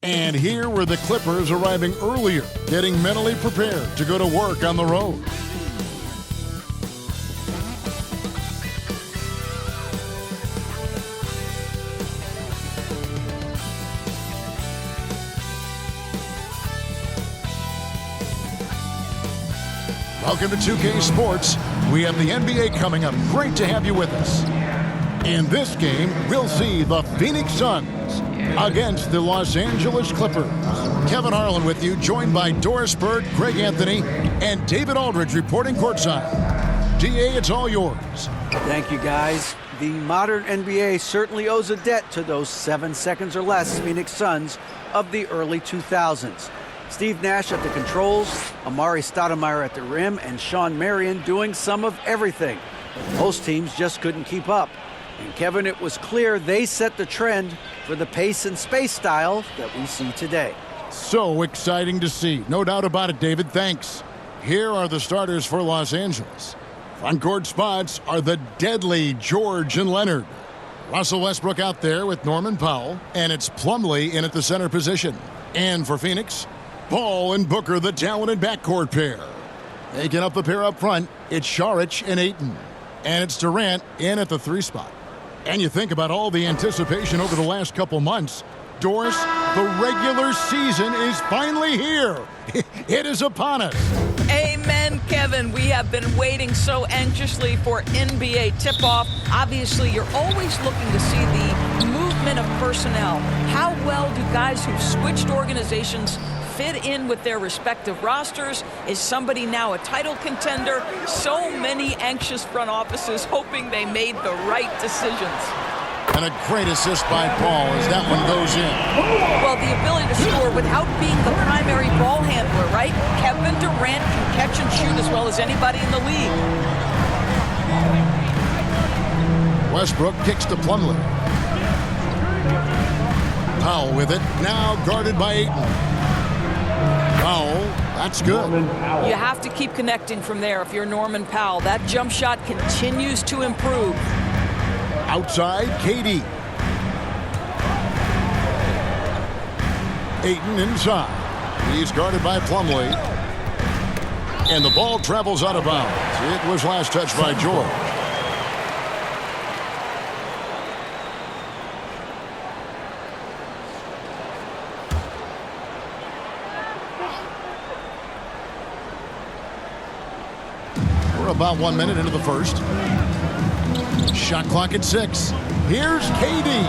And here were the Clippers arriving earlier, getting mentally prepared to go to work on the road. Welcome to 2K Sports. We have the NBA coming up. Great to have you with us. In this game, we'll see the Phoenix Suns against the Los Angeles Clippers. Kevin Harlan with you, joined by Doris Bird, Greg Anthony, and David Aldridge reporting courtside. DA, it's all yours. Thank you, guys. The modern NBA certainly owes a debt to those 7 seconds or less Phoenix Suns of the early 2000s. Steve Nash at the controls, Amari Stoudemire at the rim, and Sean Marion doing some of everything. Most teams just couldn't keep up. And Kevin, it was clear they set the trend for the pace and space style that we see today. So exciting to see. No doubt about it, David. Thanks. Here are the starters for Los Angeles. Front court spots are the deadly George and Leonard. Russell Westbrook out there with Norman Powell, and it's Plumlee in at the center position. And for Phoenix, Paul and Booker, the talented backcourt pair. Taking up the pair up front, it's Saric and Ayton. And it's Durant in at the 3 spot. And you think about all the anticipation over the last couple months. Doris, the regular season is finally here. It is upon us. Amen, Kevin. We have been waiting so anxiously for NBA tip-off. Obviously, you're always looking to see the movement of personnel. How well do guys who've switched organizations fit in with their respective rosters? Is somebody now a title contender? So many anxious front offices hoping they made the right decisions. And a great assist by Paul as that one goes in. Well, the ability to score without being the primary ball handler, right? Kevin Durant can catch and shoot as well as anybody in the league. Westbrook kicks to Plumlee. Powell with it, now guarded by Ayton. Powell, that's good. You have to keep connecting from there if you're Norman Powell. That jump shot continues to improve. Outside, KD. Ayton inside. He's guarded by Plumlee. And the ball travels out of bounds. It was last touched by George. We're about 1 minute into the first. Shot clock at 6. Here's KD.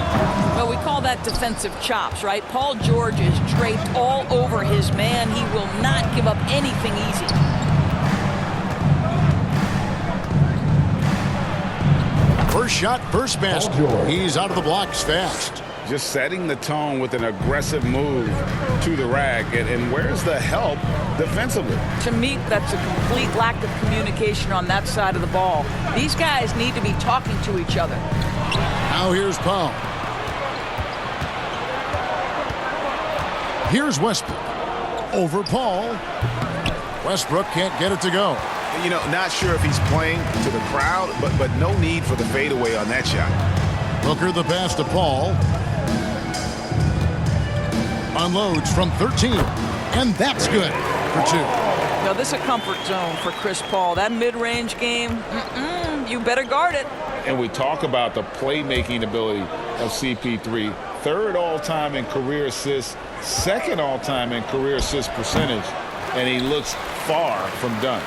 Well, we call that defensive chops, right? Paul George is draped all over his man. He will not give up anything easy. First shot, first basket. He's out of the blocks fast. Just setting the tone with an aggressive move to the rack. And where's the help defensively? To me, that's a complete lack of communication on that side of the ball. These guys need to be talking to each other. Now here's Paul. Here's Westbrook. Over Paul. Westbrook can't get it to go. You know, not sure if he's playing to the crowd, but no need for the fadeaway on that shot. Booker the pass to Paul. Unloads from 13. And that's good for 2. Now, this is a comfort zone for Chris Paul. That mid-range game, you better guard it. And we talk about the playmaking ability of CP3. 3rd all-time in career assists, 2nd all-time in career assist percentage. And he looks far from done.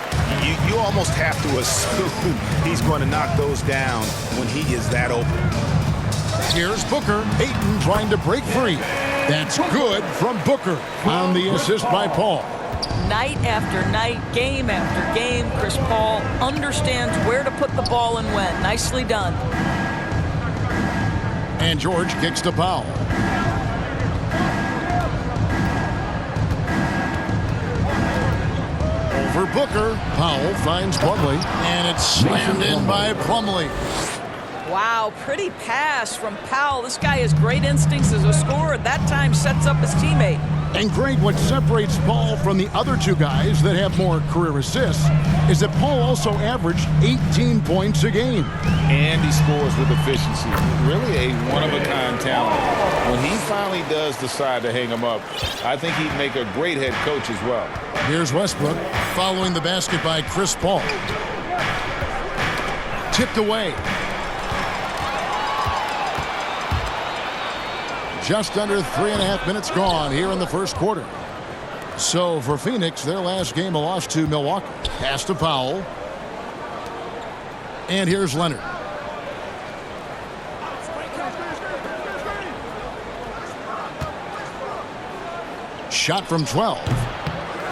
You almost have to assume he's going to knock those down when he is that open. Here's Booker. Ayton trying to break free. That's good from Booker on the assist by Paul. Night after night, game after game, Chris Paul understands where to put the ball and when. Nicely done. And George kicks to Powell. Over Booker. Powell finds Plumlee. And it's slammed in by Plumlee. Wow, pretty pass from Powell. This guy has great instincts as a scorer. That time sets up his teammate. And Greg, what separates Paul from the other two guys that have more career assists is that Paul also averaged 18 points a game. And he scores with efficiency. Really a one-of-a-kind talent. When he finally does decide to hang him up, I think he'd make a great head coach as well. Here's Westbrook following the basket by Chris Paul. Tipped away. Just under 3.5 minutes gone here in the first quarter. So for Phoenix, their last game a loss to Milwaukee. Pass to Powell. And here's Leonard. Shot from 12.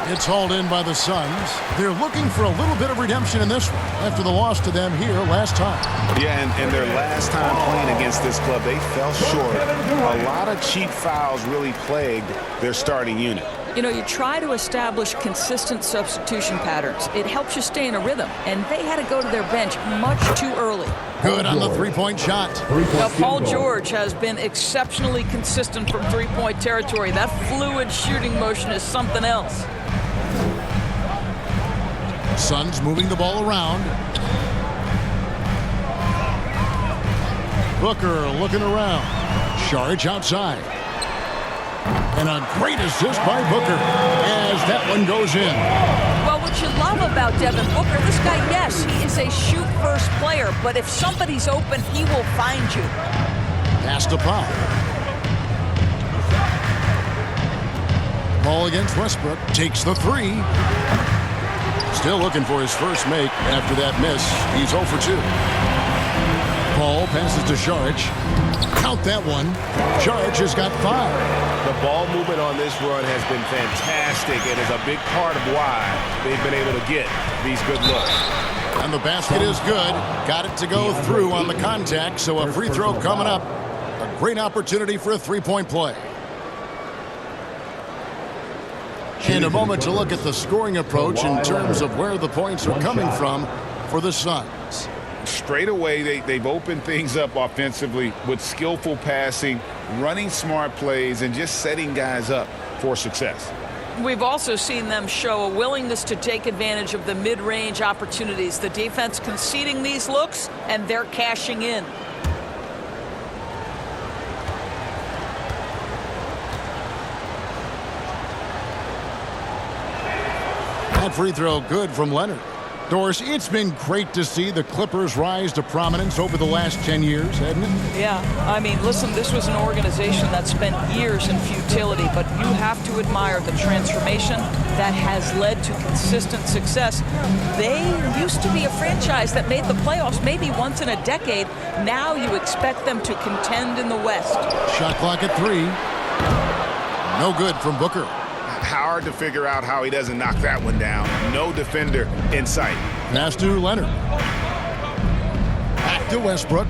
It's hauled in by the Suns. They're looking for a little bit of redemption in this one after the loss to them here last time. Yeah, and their last time playing against this club, they fell short. A lot of cheap fouls really plagued their starting unit. You know, you try to establish consistent substitution patterns. It helps you stay in a rhythm, and they had to go to their bench much too early. Good on the three-point shot. Now, Paul George has been exceptionally consistent from three-point territory. That fluid shooting motion is something else. Suns moving the ball around. Booker looking around. Saric outside. And a great assist by Booker as that one goes in. Well, what you love about Devin Booker, this guy, yes, he is a shoot-first player, but if somebody's open, he will find you. Pass to Paul. Paul against Westbrook. Takes the three. Still looking for his first make after that miss. He's 0 for 2. Paul passes to Saric. Count that one. Saric has got 5. The ball movement on this run has been fantastic and is a big part of why they've been able to get these good looks. And the basket is good. Got it to go through on the contact, so a free throw coming up. A great opportunity for a three-point play. In a moment to look at the scoring approach in terms of where the points are coming from for the Suns. Straight away, they've opened things up offensively with skillful passing, running smart plays, and just setting guys up for success. We've also seen them show a willingness to take advantage of the mid-range opportunities. The defense conceding these looks, and they're cashing in. That free throw good from Leonard. Doris, it's been great to see the Clippers rise to prominence over the last 10 years, hasn't it? Yeah, I mean, listen, this was an organization that spent years in futility, but you have to admire the transformation that has led to consistent success. They used to be a franchise that made the playoffs maybe once in a decade. Now you expect them to contend in the West. Shot clock at 3. No good from Booker. Hard to figure out how he doesn't knock that one down. No defender in sight. Pass to Leonard. Back to Westbrook.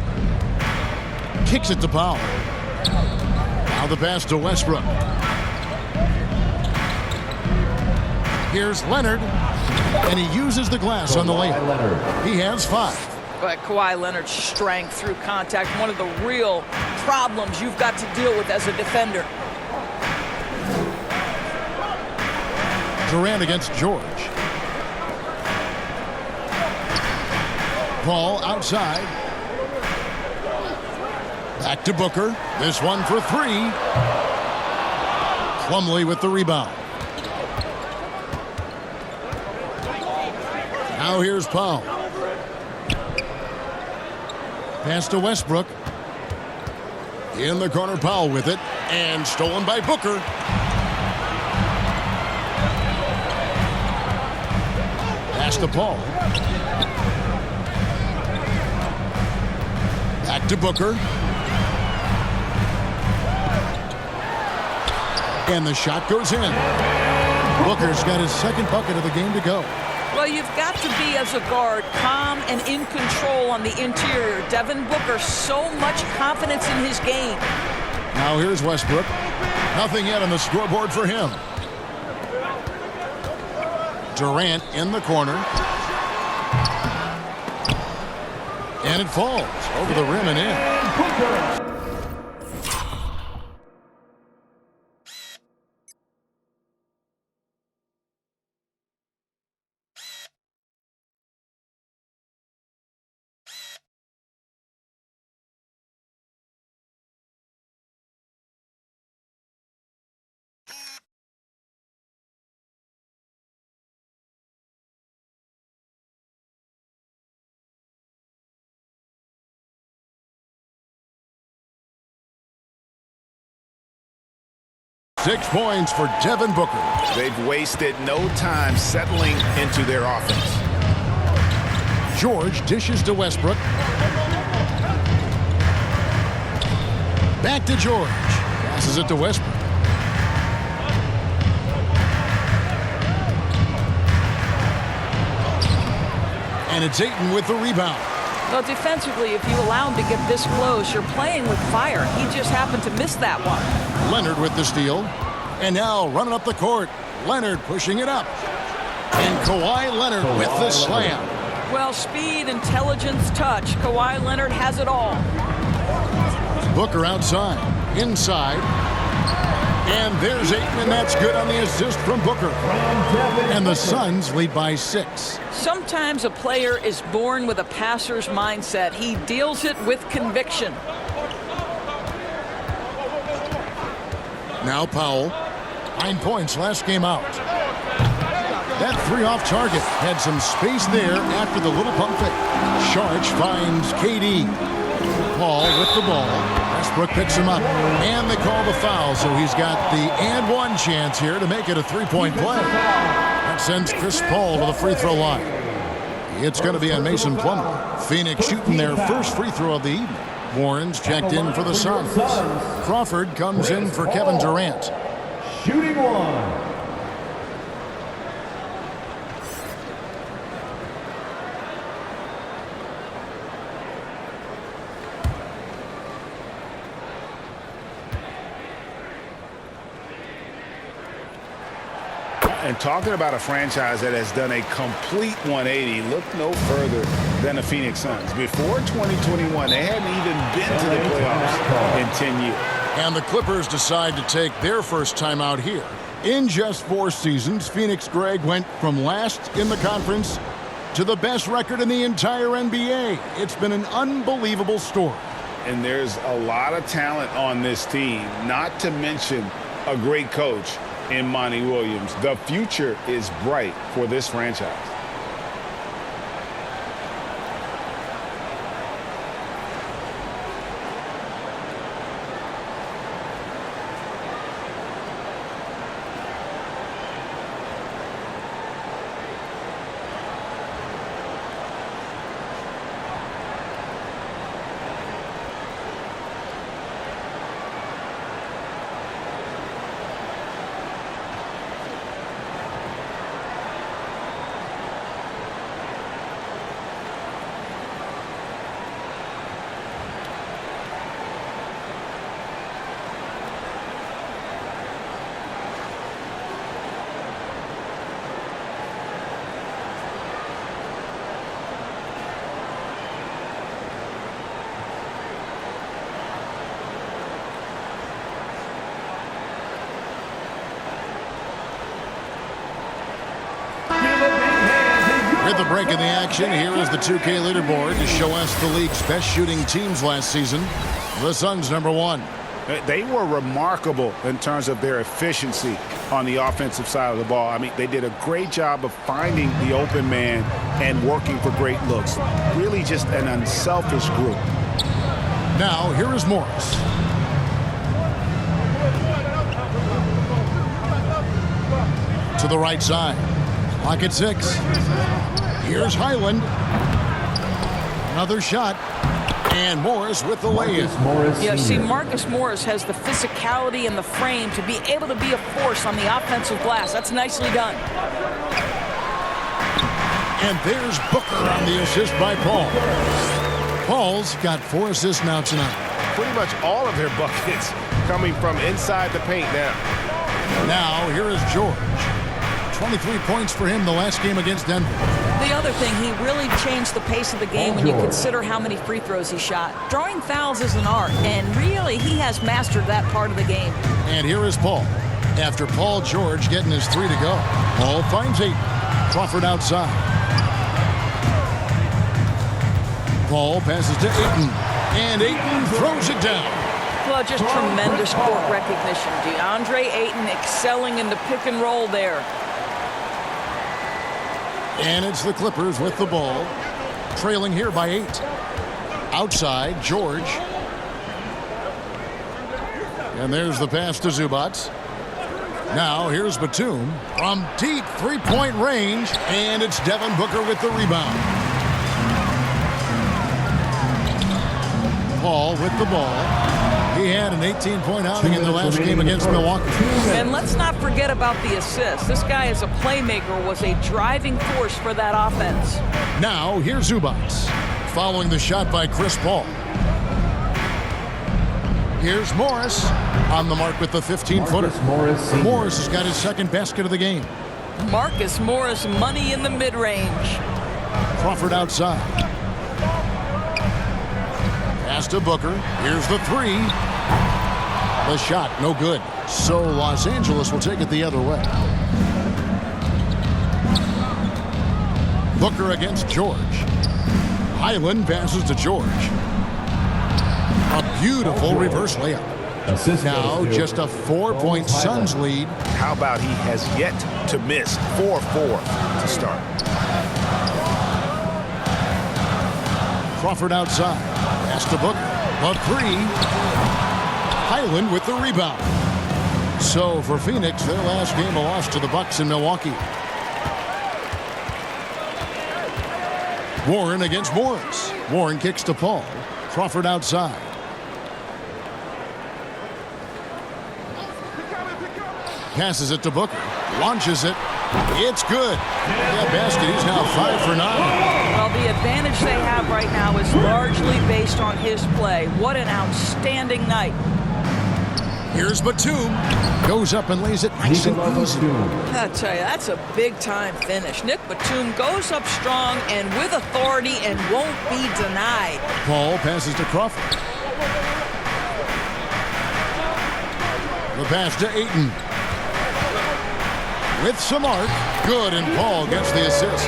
Kicks it to Powell. Now the pass to Westbrook. Here's Leonard. And he uses the glass on the layup. He has 5. But Kawhi Leonard's strength through contact, one of the real problems you've got to deal with as a defender. Durant against George. Paul outside. Back to Booker. This one for 3. Plumlee with the rebound. Now here's Powell. Pass to Westbrook. In the corner, Powell with it. And stolen by Booker. Pass to Paul. Back to Booker. And the shot goes in. Booker's got his second bucket of the game to go. Well, you've got to be, as a guard, calm and in control on the interior. Devin Booker, so much confidence in his game. Now here's Westbrook. Nothing yet on the scoreboard for him. Durant in the corner. And it falls over the rim and in. 6 points for Devin Booker. They've wasted no time settling into their offense. George dishes to Westbrook. Back to George. Passes it to Westbrook. And it's Ayton with the rebound. Well, defensively, if you allow him to get this close, you're playing with fire. He just happened to miss that one. Leonard with the steal. And now running up the court. Leonard pushing it up. And Kawhi Leonard with the slam. Well, speed, intelligence, touch. Kawhi Leonard has it all. Booker outside. Inside. And there's Ayton, and that's good on the assist from Booker. And the Suns lead by 6. Sometimes a player is born with a passer's mindset. He deals it with conviction. Now Powell. 9 points last game out. That 3 off target had some space there after the little pump fake. Sharch finds KD. Paul with the ball. Westbrook picks him up. And they call the foul, so he's got the and one chance here to make it a 3-point play. That sends Chris Paul to the free throw line. It's going to be on Mason Plumlee. Phoenix shooting their first free throw of the evening. Warren's checked in for the Suns. Crawford comes in for Kevin Durant. Shooting one. And talking about a franchise that has done a complete 180, look no further than the Phoenix Suns. Before 2021, they hadn't even been to the playoffs in 10 years. And the Clippers decide to take their first time out here. In just 4 seasons, Phoenix, Greg, went from last in the conference to the best record in the entire NBA. It's been an unbelievable story. And there's a lot of talent on this team, not to mention a great coach in Monty Williams. The future is bright for this franchise. With the break in the action, here is the 2K leaderboard to show us the league's best shooting teams last season. The Suns, number 1. They were remarkable in terms of their efficiency on the offensive side of the ball. I mean, they did a great job of finding the open man and working for great looks. Really just an unselfish group. Now, here is Morris. To the right side. Clock at 6. Here's Highland. Another shot. And Morris with the lay-in. Yeah, see, Marcus Morris has the physicality and the frame to be able to be a force on the offensive glass. That's nicely done. And there's Booker on the assist by Paul. Paul's got 4 assists now tonight. Pretty much all of their buckets coming from inside the paint now. Now, here is George. 23 points for him the last game against Denver. The other thing, he really changed the pace of the game when you consider how many free throws he shot. Drawing fouls is an art, and really, he has mastered that part of the game. And here is Paul. After Paul George getting his 3 to go. Paul finds Ayton. Crawford outside. Paul passes to Ayton. And Ayton throws it down. Well, just tremendous court recognition. DeAndre Ayton excelling in the pick and roll there. And it's the Clippers with the ball. Trailing here by 8. Outside, George. And there's the pass to Zubac. Now here's Batum from deep three-point range, and it's Devin Booker with the rebound. Paul with the ball. He had an 18-point outing in the last game against Milwaukee. And let's not forget about the assist. This guy as a playmaker was a driving force for that offense. Now here's Zubac following the shot by Chris Paul. Here's Morris on the mark with the 15-footer. Morris has got his second basket of the game. Marcus Morris, money in the mid-range. Crawford outside. Pass to Booker. Here's the three. The shot, no good. So Los Angeles will take it the other way. Booker against George. Highland passes to George. A beautiful reverse layup. Now just a 4-point Suns lead. How about he has yet to miss 4-4 to start. Crawford outside. Pass to Booker. A three. Highland with the rebound. So for Phoenix, their last game a loss to the Bucks in Milwaukee. Warren against Morris. Warren kicks to Paul. Crawford outside. Passes it to Booker. Launches it. It's good. That basket, he's now 5 for 9. Well, the advantage they have right now is largely based on his play. What an outstanding night. Here's Batum. Goes up and lays it nice and easy. I tell you, that's a big-time finish. Nick Batum goes up strong and with authority and won't be denied. Paul passes to Crawford. The pass to Ayton. With some arc. Good, and Paul gets the assist.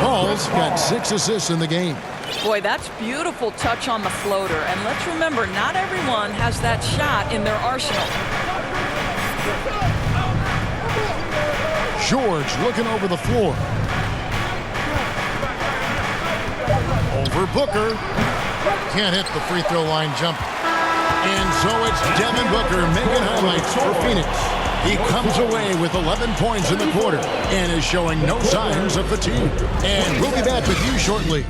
Paul's got 6 assists in the game. Boy, that's beautiful touch on the floater. And let's remember, not everyone has that shot in their arsenal. George looking over the floor. Over Booker. Can't hit the free throw line jump. And so it's Devin Booker making highlights for Phoenix. He comes away with 11 points in the quarter and is showing no signs of fatigue. And we'll be back with you shortly.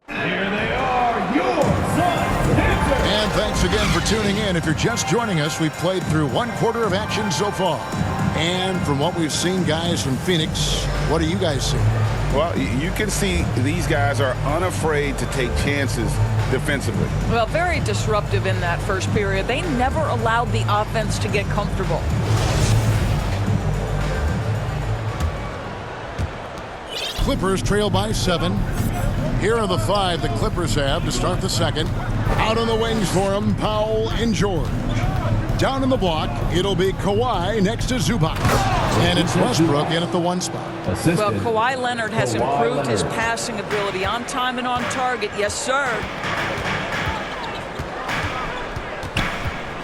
Here they are, your Suns. And thanks again for tuning in. If you're just joining us, we've played through 1 quarter of action so far. And from what we've seen, guys, from Phoenix, what do you guys see? Well, you can see these guys are unafraid to take chances defensively. Well, very disruptive in that first period. They never allowed the offense to get comfortable. Clippers trail by 7. Here are the 5 the Clippers have to start the second. Out on the wings for them, Powell and George. Down in the block, it'll be Kawhi next to Zubac. And it's Westbrook in at the 1 spot. Well, Kawhi Leonard has improved his passing ability on time and on target. Yes, sir.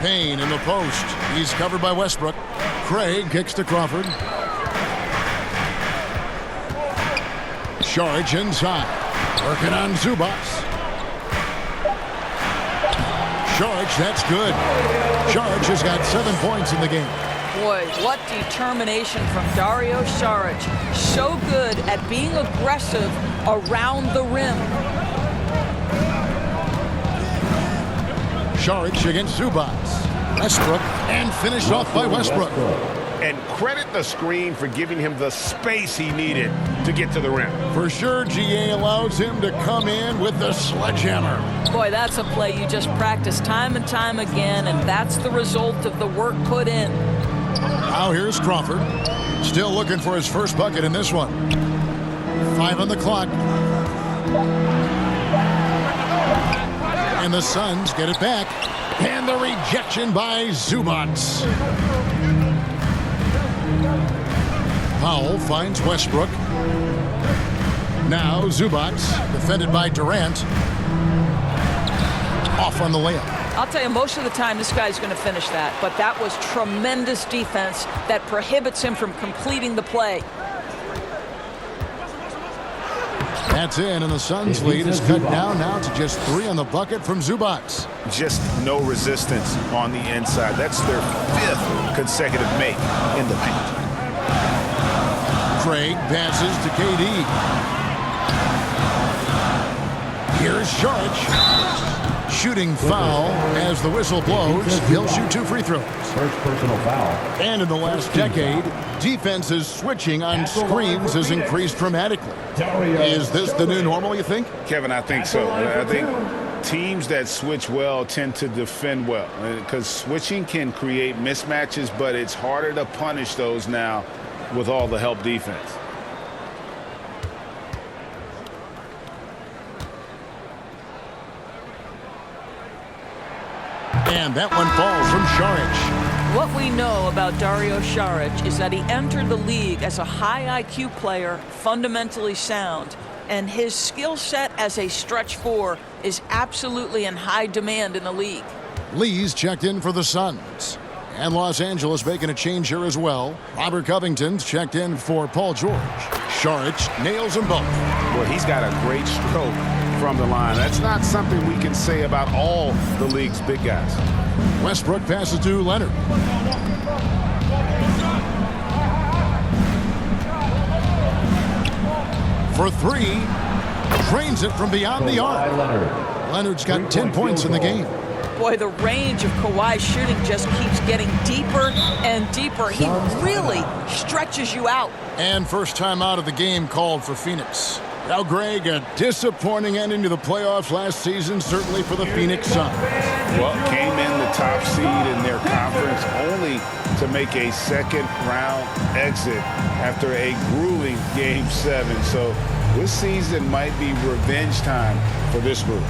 Payne in the post. He's covered by Westbrook. Craig kicks to Crawford. Saric inside. Working on Zubac. Saric, that's good. Saric has got 7 points in the game. Boy, what determination from Dario Saric. So good at being aggressive around the rim. Saric against Zubac. Westbrook, and finished off by Westbrook. And credit the screen for giving him the space he needed to get to the rim. For sure, GA allows him to come in with the sledgehammer. Boy, that's a play you just practice time and time again, and that's the result of the work put in. Now here's Crawford. Still looking for his first bucket in this one. 5 on the clock. And the Suns get it back. And the rejection by Zubac. Powell finds Westbrook. Now Zubac, defended by Durant. Off on the layup. I'll tell you, most of the time this guy's going to finish that, but that was tremendous defense that prohibits him from completing the play. That's in, and the Suns' lead is cut down now to just 3 on the bucket from Zubac. Just no resistance on the inside. That's their 5th consecutive make in the paint. Craig passes to KD. Here's Saric. Shooting foul as the whistle blows. He'll shoot 2 free throws. First personal foul. And in the last decade, defenses switching on screens has increased dramatically. Is this the new normal, you think? Kevin, I think so. I think teams that switch well tend to defend well because switching can create mismatches, but it's harder to punish those now with all the help defense. And that one falls from Saric. What we know about Dario Saric is that he entered the league as a high IQ player, fundamentally sound, and his skill set as a stretch 4 is absolutely in high demand in the league. Lee's checked in for the Suns. And Los Angeles making a change here as well. Robert Covington's checked in for Paul George. Saric nails them both. Well, he's got a great stroke from the line. That's not something we can say about all the league's big guys. Westbrook passes to Leonard. For 3. Drains it from beyond the arc. Leonard's got 10 points in the game. Boy, the range of Kawhi's shooting just keeps getting deeper and deeper. He really stretches you out. And first time out of the game called for Phoenix. Now, Greg, a disappointing ending to the playoffs last season, certainly for the Phoenix Suns. Well, came in the top seed in their conference only to make a second-round exit after a grueling Game 7. So this season might be revenge time for this group.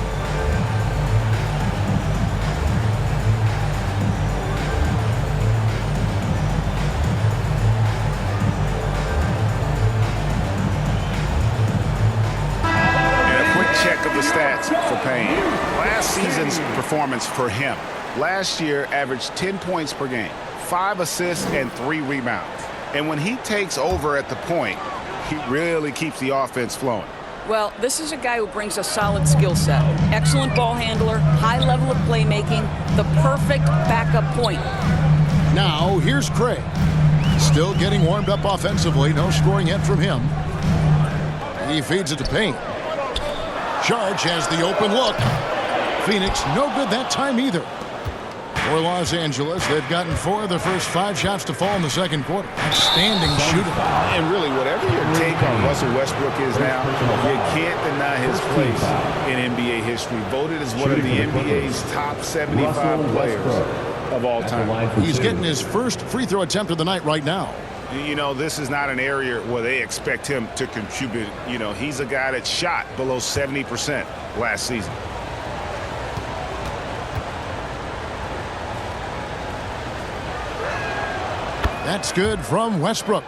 Check of the stats for Payne. Last season's performance for him. Last year averaged 10 points per game, 5 assists, and 3 rebounds. And when he takes over at the point, he really keeps the offense flowing. Well, this is a guy who brings a solid skill set. Excellent ball handler, high level of playmaking, the perfect backup point. Now, here's Craig. Still getting warmed up offensively. No scoring yet from him. He feeds it to Payne. Saric has the open look. Phoenix no good that time either. For Los Angeles, they've gotten 4 of their first 5 shots to fall in the second quarter. Outstanding shooting. And really, whatever your take on Russell Westbrook is now, you can't deny his place in NBA history. Voted as one of the NBA's top 75 players of all time. He's getting his first free throw attempt of the night right now. You know, this is not an area where they expect him to contribute. You know, he's a guy that shot below 70% last season. That's good from Westbrook.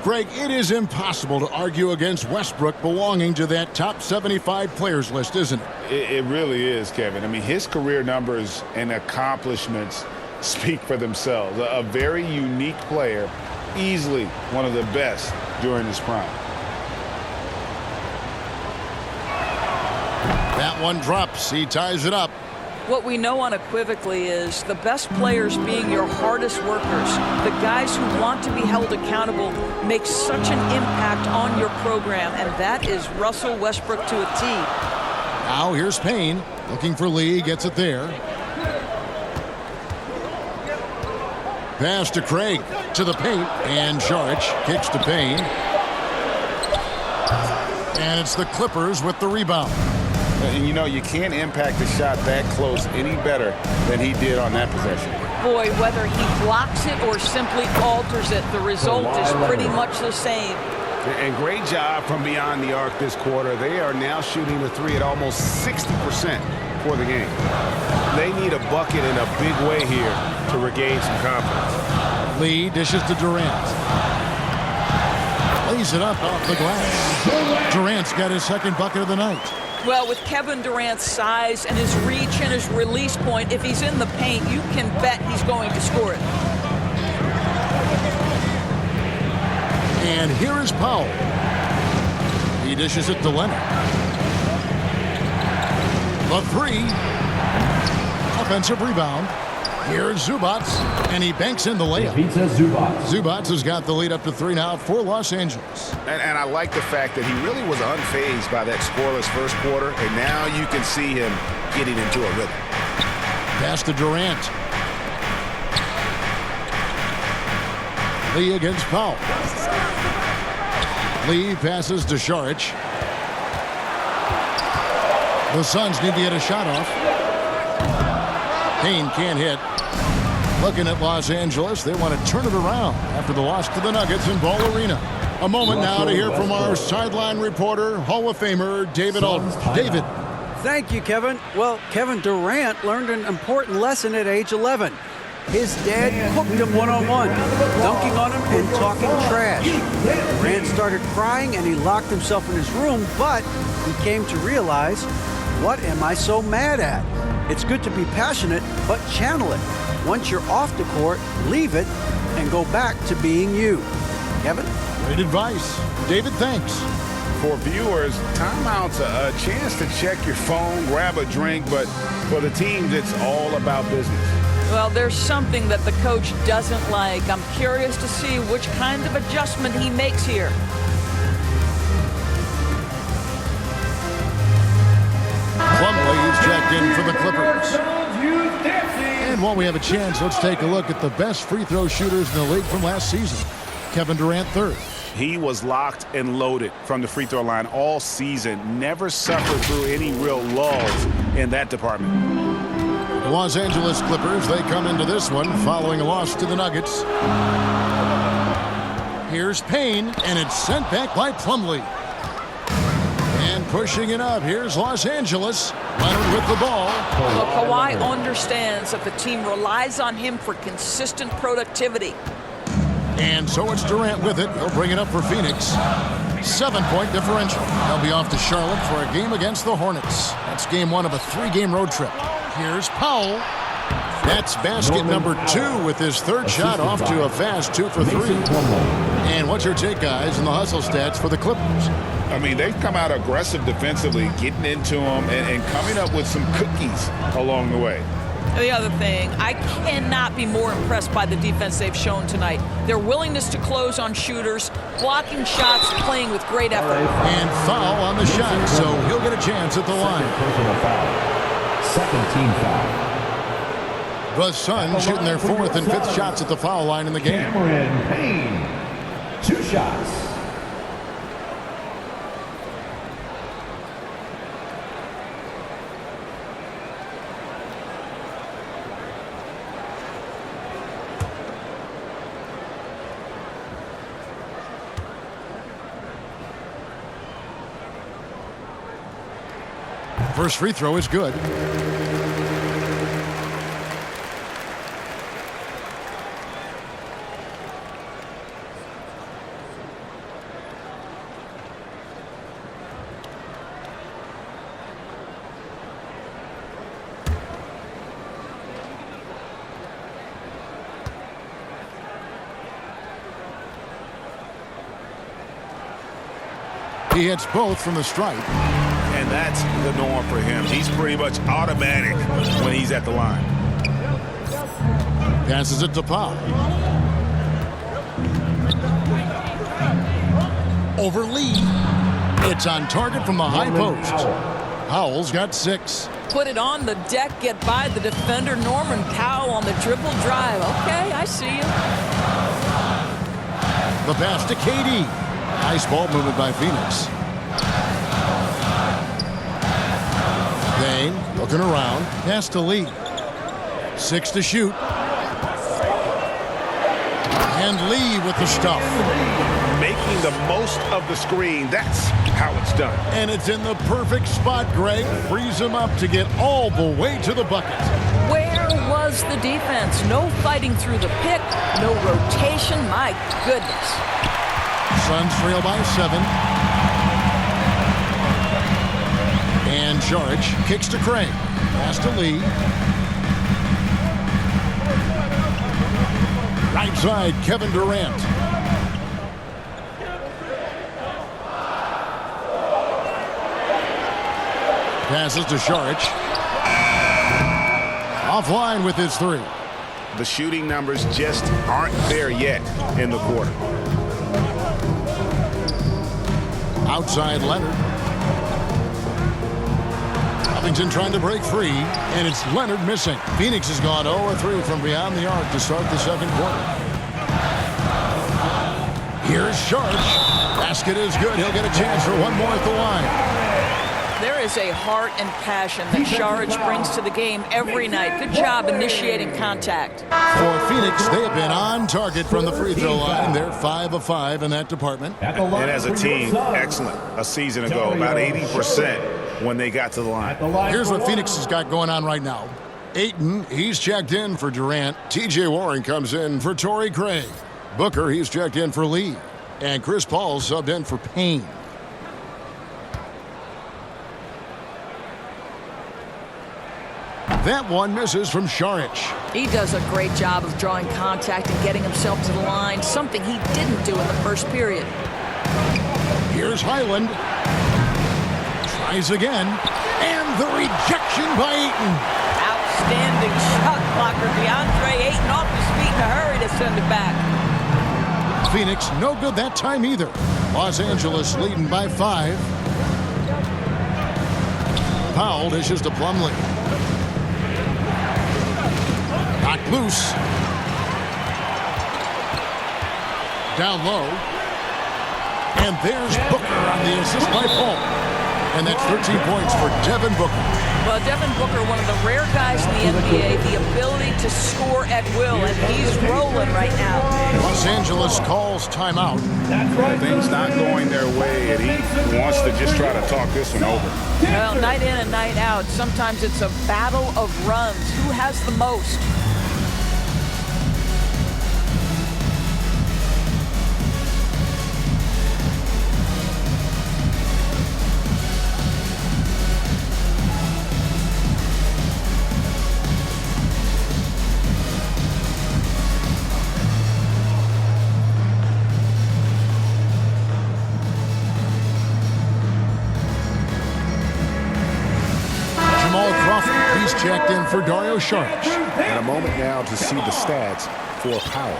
Greg, it is impossible to argue against Westbrook belonging to that top 75 players list, isn't it? It really is, Kevin. I mean, his career numbers and accomplishments speak for themselves. A very unique player. Easily one of the best during his prime. That one drops. He ties it up. What we know unequivocally is the best players being your hardest workers, the guys who want to be held accountable, make such an impact on your program, and that is Russell Westbrook to a T. Now here's Payne looking for Lee, gets it there. Pass to Craig, to the paint, and Saric kicks to Payne. And it's the Clippers with the rebound. And you know, you can't impact the shot that close any better than he did on that possession. Boy, whether he blocks it or simply alters it, the result is pretty much the same. And great job from beyond the arc this quarter. They are now shooting the 3 at almost 60% for the game. They need a bucket in a big way here to regain some confidence. Lee dishes to Durant. Lays it up off the glass. Durant's got his second bucket of the night. Well, with Kevin Durant's size and his reach and his release point, if he's in the paint, you can bet he's going to score it. And here is Powell. He dishes it to Leonard. The three. Offensive rebound. Here's Zubac, and he banks in the layup. Pizza Zubac. Zubac has got the lead up to 3 now for Los Angeles. And I like the fact that he really was unfazed by that scoreless first quarter, and now you can see him getting into a rhythm. Pass to Durant. Lee against Powell. Lee passes to Šarić. The Suns need to get a shot off. Payne can't hit. Looking at Los Angeles, they want to turn it around after the loss to the Nuggets in Ball Arena. A moment now to hear from our sideline reporter, Hall of Famer David Aldridge. David. Thank you, Kevin. Well, Kevin Durant learned an important lesson at age 11. His dad cooked him one-on-one, dunking on him and talking trash. Durant started crying and he locked himself in his room, but he came to realize, what am I so mad at? It's good to be passionate, but channel it. Once you're off the court, leave it and go back to being you. Kevin? Great advice. David, thanks. For viewers, timeout's a chance to check your phone, grab a drink, but for the teams, it's all about business. Well, there's something that the coach doesn't like. I'm curious to see which kind of adjustment he makes here. Plumlee is checked in for the Clippers. And while we have a chance, let's take a look at the best free throw shooters in the league from last season. Kevin Durant, third. He was locked and loaded from the free throw line all season. Never suffered through any real lulls in that department. The Los Angeles Clippers, they come into this one following a loss to the Nuggets. Here's Payne, and it's sent back by Plumlee. And pushing it up, here's Los Angeles. Leonard with the ball. Well, Kawhi understands that the team relies on him for consistent productivity. And so it's Durant with it. He'll bring it up for Phoenix. 7-point differential. They'll be off to Charlotte for a game against the Hornets. That's game one of a 3-game road trip. Here's Powell. That's basket number 2 with his third shot off to a fast 2 for 3. And what's your take, guys, in the hustle stats for the Clippers? I mean, they've come out aggressive defensively, getting into them and coming up with some cookies along the way. The other thing, I cannot be more impressed by the defense they've shown tonight. Their willingness to close on shooters, blocking shots, playing with great effort. And foul on the shot, so he'll get a chance at the line. Second team foul. The Suns shooting their 4th and 5th shots at the foul line in the game. Cameron Payne. 2 shots. First free throw is good. He hits both from the stripe. And that's the norm for him. He's pretty much automatic when he's at the line. Passes it to Powell. Over Lee. It's on target from the high post. Powell's got 6. Put it on the deck, get by the defender. Norman Powell on the dribble drive. Okay, I see you. The pass to KD. Nice ball movement by Phoenix. Payne looking around. Pass to Lee. 6 to shoot. And Lee with the stuff. Making the most of the screen. That's how it's done. And it's in the perfect spot, Greg. Frees him up to get all the way to the bucket. Where was the defense? No fighting through the pick, no rotation. My goodness. Suns trail by 7. And Šarić kicks to Craig. Pass to Lee. Right side, Kevin Durant. Passes to Šarić. Offline with his three. The shooting numbers just aren't there yet in the quarter. Outside Leonard. Covington trying to break free, and it's Leonard missing. Phoenix has gone 0-3 from beyond the arc to start the second quarter. Here's Šarić. Basket is good. He'll get a chance for one more at the line. There is a heart and passion that Šarić brings to the game every night. Good job initiating contact. For Phoenix, they have been on target from the free throw line. They're 5 of 5 in that department. And as a team, excellent. A season ago, about 80% when they got to the line. Here's what Phoenix has got going on right now. Ayton, he's checked in for Durant. T.J. Warren comes in for Torrey Craig. Booker, he's checked in for Lee. And Chris Paul subbed in for Payne. That one misses from Šarić. He does a great job of drawing contact and getting himself to the line, something he didn't do in the first period. Here's Highland. Tries again. And the rejection by Ayton. Outstanding shot blocker. DeAndre Ayton off his feet in a hurry to send it back. Phoenix, no good that time either. Los Angeles leading by 5. Powell dishes to Plumlee. Knocked loose. Down low. And there's Booker on the assist by Paul. And that's 13 points for Devin Booker. Well, Devin Booker, one of the rare guys in the NBA, the ability to score at will, and he's rolling right now. Los Angeles calls timeout. Things not going their way, and he wants to just try to talk this one over. Well, night in and night out, sometimes it's a battle of runs. Who has the most? He's checked in for Dario Šarić. And a moment now to see the stats for Powell.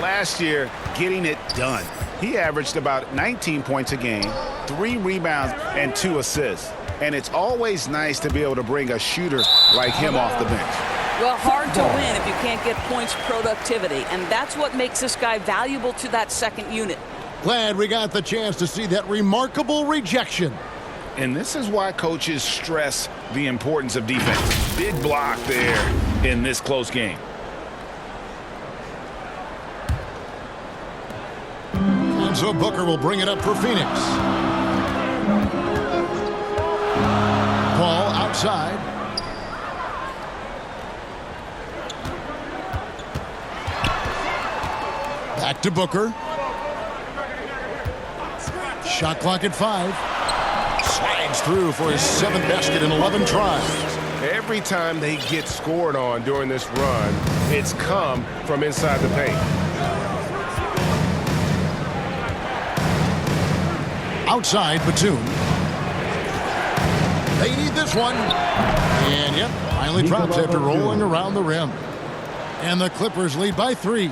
Last year, getting it done. He averaged about 19 points a game, 3 rebounds, and 2 assists. And it's always nice to be able to bring a shooter like him off the bench. Well, hard to win if you can't get points productivity, and that's what makes this guy valuable to that second unit. Glad we got the chance to see that remarkable rejection. And this is why coaches stress the importance of defense. Big block there in this close game. And so Booker will bring it up for Phoenix. Paul outside. Back to Booker. Shot clock at 5. Slides through for his 7th basket in 11 tries. Every time they get scored on during this run, it's come from inside the paint. Outside, Batum. They need this one. And yep, finally drops after rolling around the rim. And the Clippers lead by 3.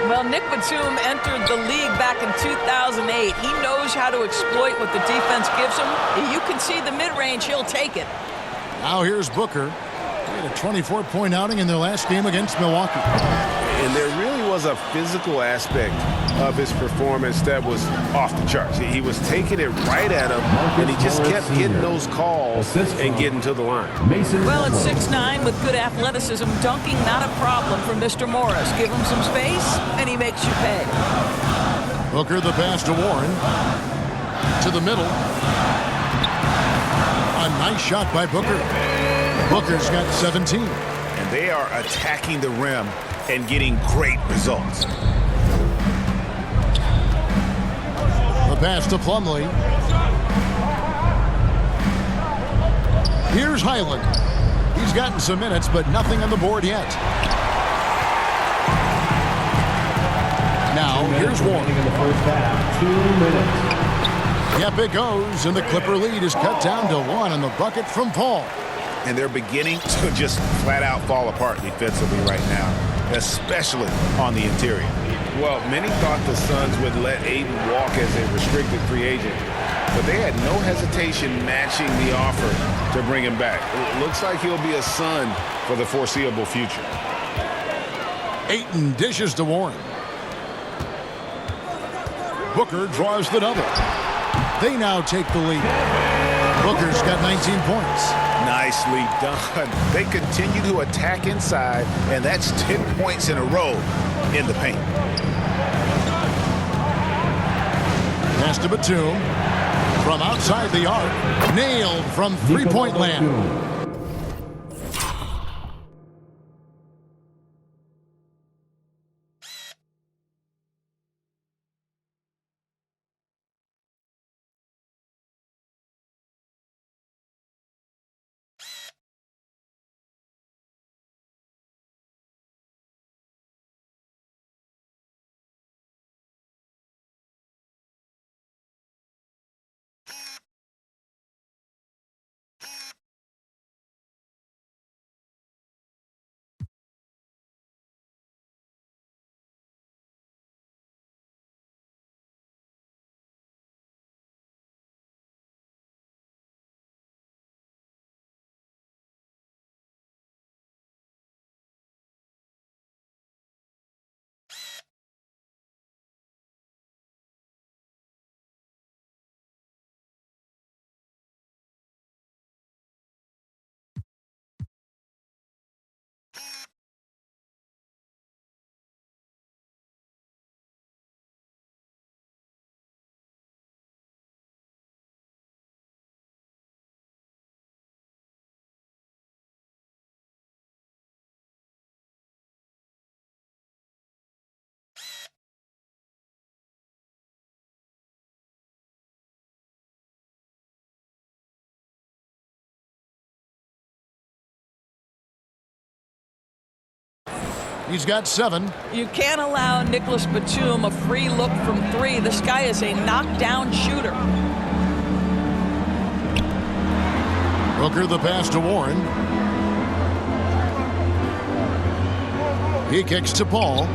Well, Nick Batum entered the league back in 2008. He knows how to exploit what the defense gives him. You can see the mid-range, he'll take it. Now here's Booker. He had a 24-point outing in their last game against Milwaukee. And there really was a physical aspect of his performance that was off the charts. He was taking it right at him, and he just kept getting those calls and getting to the line. Well, at 6'9", with good athleticism, dunking not a problem for Mr. Morris. Give him some space, and he makes you pay. Booker the pass to Warren. To the middle. A nice shot by Booker. Booker's got 17. And they are attacking the rim and getting great results. The pass to Plumlee. Here's Highland. He's gotten some minutes, but nothing on the board yet. Now, here's Warren. In the first half, 2 minutes. Yep, it goes, and the Clipper lead is cut down to 1 on the bucket from Paul. And they're beginning to just flat out fall apart defensively right now, especially on the interior. Well, many thought the Suns would let Ayton walk as a restricted free agent, but they had no hesitation matching the offer to bring him back. It looks like he'll be a Sun for the foreseeable future. Ayton dishes to Warren. Booker draws the double. They now take the lead. Booker's got 19 points. Nicely done. They continue to attack inside, and that's 10 points in a row in the paint. Pass to Batum. From outside the arc. Nailed from three-point land. He's got 7. You can't allow Nicholas Batum a free look from 3. This guy is a knockdown shooter. Booker the pass to Warren. He kicks to Paul.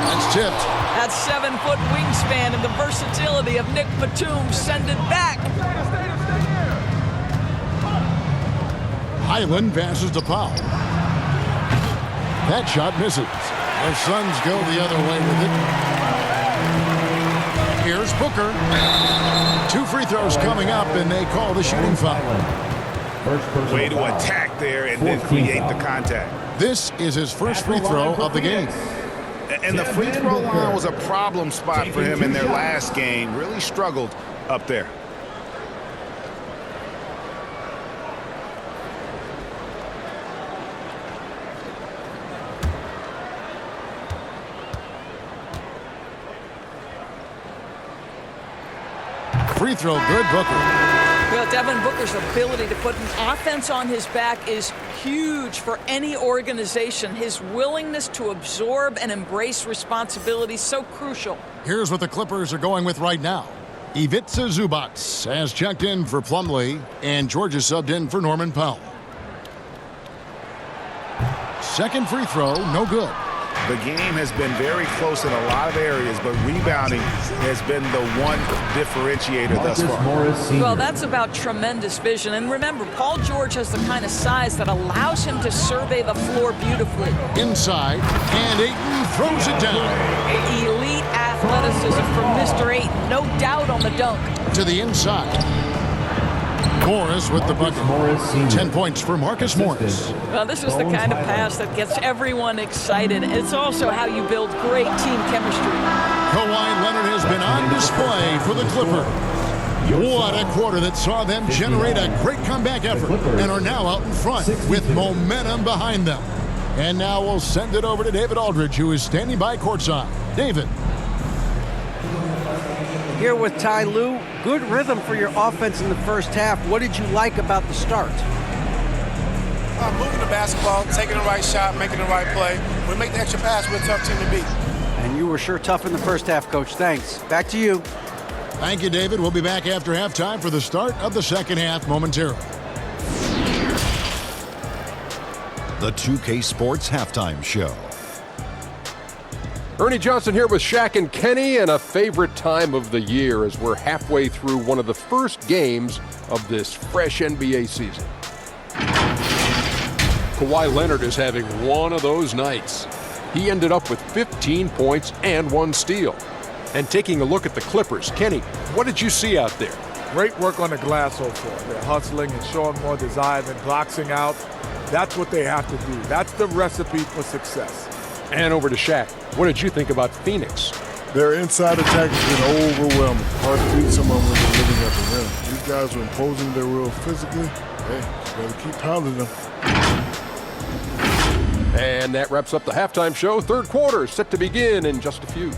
That's tipped. That 7-foot wingspan and the versatility of Nick Batum send it back. Highland passes to Powell. That shot misses. The Suns go the other way with it. Here's Booker. 2 free throws coming up, and they call the shooting foul. Way to attack there and then create the contact. This is his first free throw of the game. And the free throw line was a problem spot for him in their last game. Really struggled up there. Free throw good, Booker. Well, Devin Booker's ability to put an offense on his back is huge for any organization. His willingness to absorb and embrace responsibility so crucial. Here's what the Clippers are going with right now. Ivica Zubac has checked in for Plumlee, and Georgia subbed in for Norman Powell. Second free throw, no good. The game has been very close in a lot of areas, but rebounding has been the one differentiator thus far. Well, that's about tremendous vision. And remember, Paul George has the kind of size that allows him to survey the floor beautifully. Inside, and Ayton throws it down. Elite athleticism from Mr. Ayton. No doubt on the dunk. To the inside. Morris with the bucket. 10 points for Marcus Morris. Well, this is the kind of pass that gets everyone excited. It's also how you build great team chemistry. Kawhi Leonard has been on display for the Clippers. What a quarter that saw them generate a great comeback effort and are now out in front with momentum behind them. And now we'll send it over to David Aldridge, who is standing by courtside. David. Here with Ty Lue, good rhythm for your offense in the first half. What did you like about the start? Moving the basketball, taking the right shot, making the right play. When we make the extra pass, we're a tough team to beat. And you were sure tough in the first half, Coach. Thanks. Back to you. Thank you, David. We'll be back after halftime for the start of the second half momentarily. The 2K Sports Halftime Show. Ernie Johnson here with Shaq and Kenny, and a favorite time of the year as we're halfway through one of the first games of this fresh NBA season. Kawhi Leonard is having one of those nights. He ended up with 15 points and 1 steal. And taking a look at the Clippers, Kenny, what did you see out there? Great work on the glass so far. They're hustling and showing more desire than boxing out. That's what they have to do. That's the recipe for success. And over to Shaq. What did you think about Phoenix? Their inside attack has been overwhelming. Hard to beat someone when they're living at the rim. These guys are imposing their will physically. Hey, just gotta keep pounding them. And that wraps up the halftime show. Third quarter is set to begin in just a few.